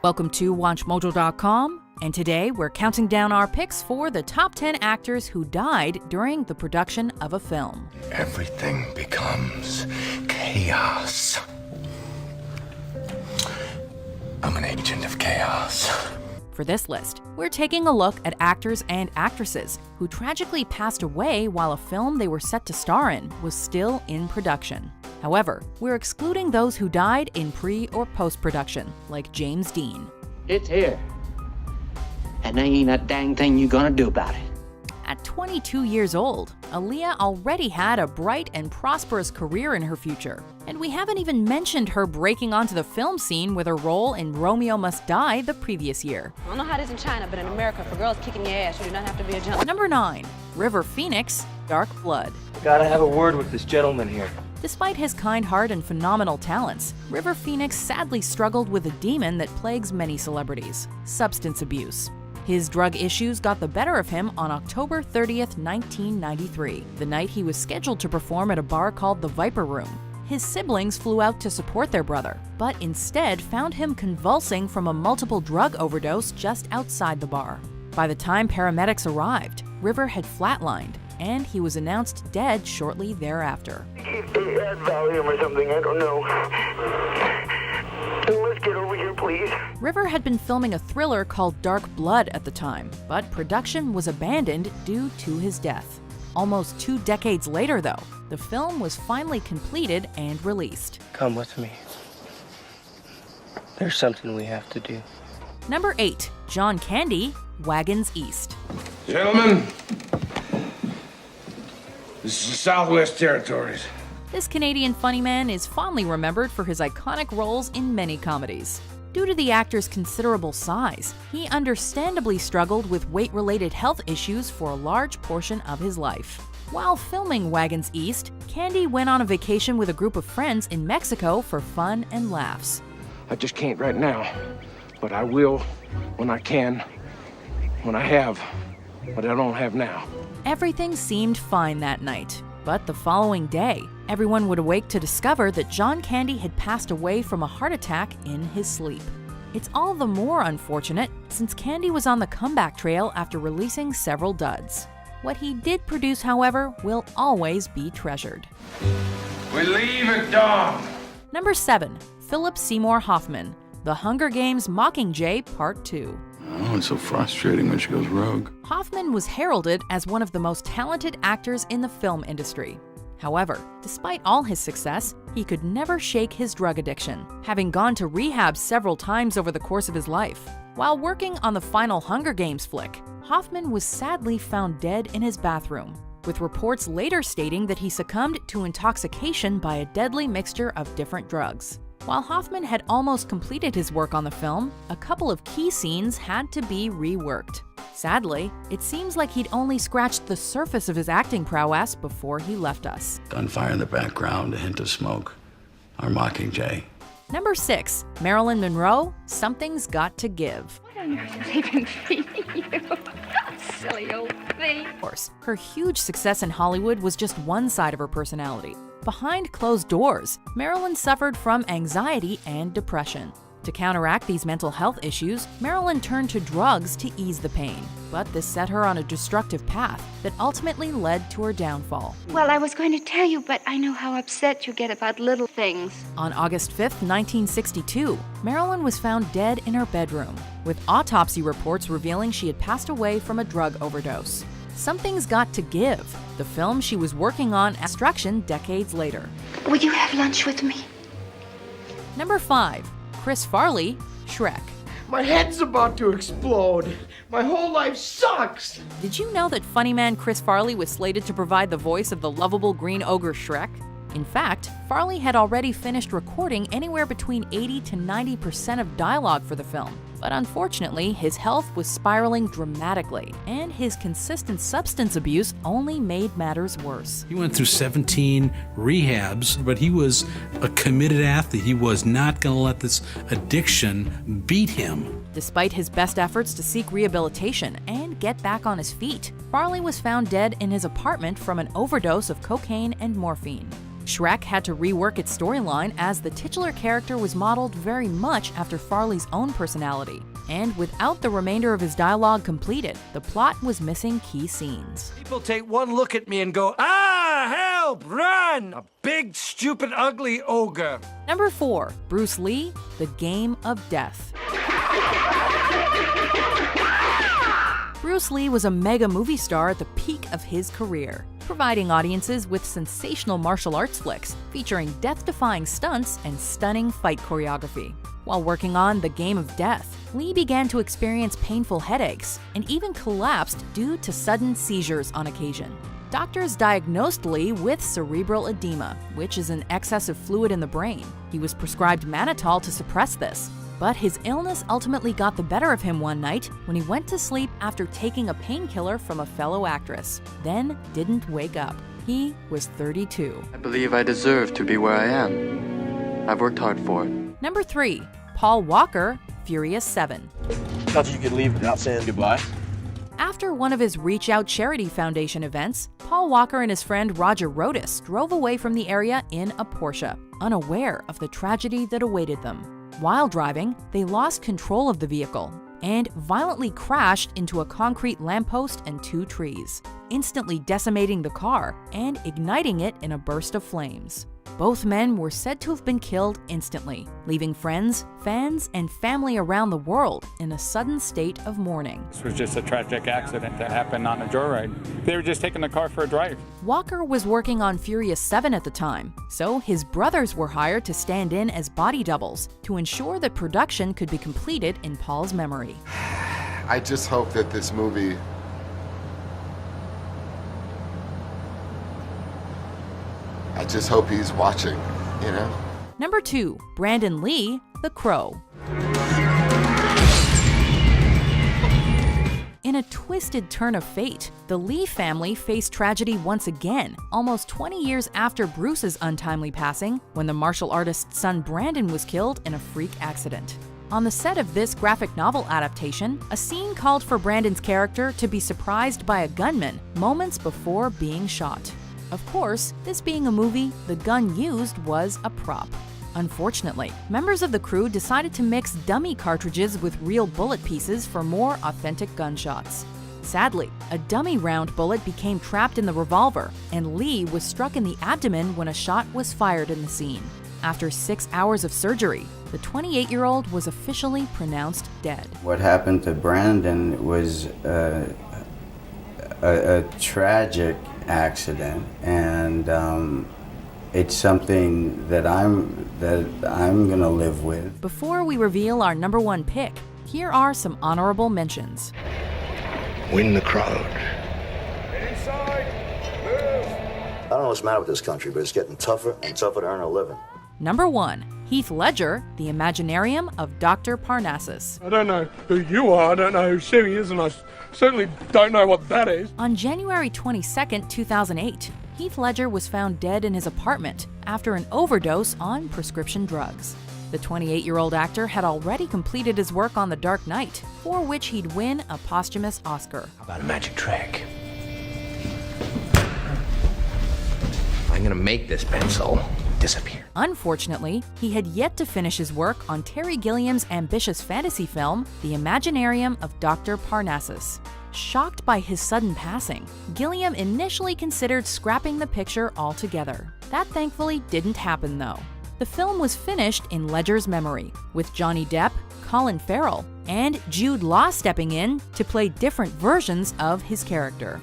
Welcome to WatchMojo.com, and today we're counting down our picks for the top 10 actors who died during the production of a film. Everything becomes chaos. I'm an agent of chaos. For this list, we're taking a look at actors and actresses who tragically passed away while a film they were set to star in was still in production. However, we're excluding those who died in pre- or post-production, like James Dean. It's here. And there ain't a dang thing you gonna do about it. At 22 years old, Aaliyah already had a bright and prosperous career in her future. And we haven't even mentioned her breaking onto the film scene with her role in Romeo Must Die the previous year. I don't know how it is in China, but in America, for girls kicking your ass, you do not have to be a gentleman. Number 9. River Phoenix, Dark Blood. Gotta have a word with this gentleman here. Despite his kind heart and phenomenal talents, River Phoenix sadly struggled with a demon that plagues many celebrities: substance abuse. His drug issues got the better of him on October 30th, 1993, the night he was scheduled to perform at a bar called the Viper Room. His siblings flew out to support their brother, but instead found him convulsing from a multiple drug overdose just outside the bar. By the time paramedics arrived, River had flatlined, and he was announced dead shortly thereafter. Add volume or something, I don't know. Let's get over here, please. River had been filming a thriller called Dark Blood at the time, but production was abandoned due to his death. Almost 2 decades later, though, the film was finally completed and released. Come with me. There's something we have to do. Number 8. John Candy, Wagons East. Gentlemen, this is the Southwest Territories. This Canadian funny man is fondly remembered for his iconic roles in many comedies. Due to the actor's considerable size, he understandably struggled with weight-related health issues for a large portion of his life. While filming Wagons East, Candy went on a vacation with a group of friends in Mexico for fun and laughs. I just can't right now, but I will when I can, when I have, but I don't have now. Everything seemed fine that night, but the following day, everyone would awake to discover that John Candy had passed away from a heart attack in his sleep. It's all the more unfortunate since Candy was on the comeback trail after releasing several duds. What he did produce, however, will always be treasured. We leave at dawn. Number 7. Philip Seymour Hoffman, The Hunger Games Mockingjay Part 2. Oh, it's so frustrating when she goes rogue. Hoffman was heralded as one of the most talented actors in the film industry. However, despite all his success, he could never shake his drug addiction, having gone to rehab several times over the course of his life. While working on the final Hunger Games flick, Hoffman was sadly found dead in his bathroom, with reports later stating that he succumbed to intoxication by a deadly mixture of different drugs. While Hoffman had almost completed his work on the film, a couple of key scenes had to be reworked. Sadly, it seems like he'd only scratched the surface of his acting prowess before he left us. Gunfire in the background, a hint of smoke. Our Mockingjay. Number 6. Marilyn Monroe, Something's Got to Give. What on earth is even feeding you? Silly old thing. Of course, her huge success in Hollywood was just one side of her personality. Behind closed doors, Marilyn suffered from anxiety and depression. To counteract these mental health issues, Marilyn turned to drugs to ease the pain. But this set her on a destructive path that ultimately led to her downfall. Well, I was going to tell you, but I know how upset you get about little things. On August 5th, 1962, Marilyn was found dead in her bedroom, with autopsy reports revealing she had passed away from a drug overdose. Something's Got to Give, the film she was working on as instruction decades later. Would you have lunch with me? Number 5. Chris Farley, Shrek. My head's about to explode. My whole life sucks. Did you know that funny man Chris Farley was slated to provide the voice of the lovable green ogre Shrek? In fact, Farley had already finished recording anywhere between 80 to 90% of dialogue for the film. But unfortunately, his health was spiraling dramatically, and his consistent substance abuse only made matters worse. He went through 17 rehabs, but he was a committed athlete. He was not going to let this addiction beat him. Despite his best efforts to seek rehabilitation and get back on his feet, Farley was found dead in his apartment from an overdose of cocaine and morphine. Shrek had to rework its storyline as the titular character was modeled very much after Farley's own personality. And without the remainder of his dialogue completed, the plot was missing key scenes. People take one look at me and go, "Ah, help, run! A big, stupid, ugly ogre." Number 4. Bruce Lee, The Game of Death. Bruce Lee was a mega movie star at the peak of his career, providing audiences with sensational martial arts flicks featuring death-defying stunts and stunning fight choreography. While working on The Game of Death, Lee began to experience painful headaches and even collapsed due to sudden seizures on occasion. Doctors diagnosed Lee with cerebral edema, which is an excess of fluid in the brain. He was prescribed mannitol to suppress this, but his illness ultimately got the better of him one night when he went to sleep after taking a painkiller from a fellow actress, then didn't wake up. He was 32. I believe I deserve to be where I am. I've worked hard for it. Number 3. Paul Walker, Furious 7. Thought you could leave without saying goodbye. After one of his Reach Out Charity Foundation events, Paul Walker and his friend Roger Rodas drove away from the area in a Porsche, unaware of the tragedy that awaited them. While driving, they lost control of the vehicle and violently crashed into a concrete lamppost and 2 trees, instantly decimating the car and igniting it in a burst of flames. Both men were said to have been killed instantly, leaving friends, fans, and family around the world in a sudden state of mourning. This was just a tragic accident that happened on a joyride. They were just taking the car for a drive. Walker was working on Furious 7 at the time, so his brothers were hired to stand in as body doubles to ensure that production could be completed in Paul's memory. I just hope that this movie I just hope he's watching, you know? Number 2. Brandon Lee, The Crow. In a twisted turn of fate, the Lee family faced tragedy once again, almost 20 years after Bruce's untimely passing, when the martial artist's son Brandon was killed in a freak accident. On the set of this graphic novel adaptation, a scene called for Brandon's character to be surprised by a gunman moments before being shot. Of course, this being a movie, the gun used was a prop. Unfortunately, members of the crew decided to mix dummy cartridges with real bullet pieces for more authentic gunshots. Sadly, a dummy round bullet became trapped in the revolver, and Lee was struck in the abdomen when a shot was fired in the scene. After 6 hours of surgery, the 28-year-old was officially pronounced dead. What happened to Brandon was a tragic accident, and it's something that I'm gonna live with. Before we reveal our number 1 pick, here are some honorable mentions. Win the crowd. I don't know what's the matter with this country, but it's getting tougher and tougher to earn a living. Number 1. Heath Ledger, The Imaginarium of Dr. Parnassus. I don't know who you are, I don't know who she is, and I certainly don't know what that is. On January 22, 2008, Heath Ledger was found dead in his apartment after an overdose on prescription drugs. The 28-year-old actor had already completed his work on The Dark Knight, for which he'd win a posthumous Oscar. How about a magic trick? I'm gonna make this pencil disappear. Unfortunately, he had yet to finish his work on Terry Gilliam's ambitious fantasy film, The Imaginarium of Dr. Parnassus. Shocked by his sudden passing, Gilliam initially considered scrapping the picture altogether. That thankfully didn't happen though. The film was finished in Ledger's memory, with Johnny Depp, Colin Farrell, and Jude Law stepping in to play different versions of his character.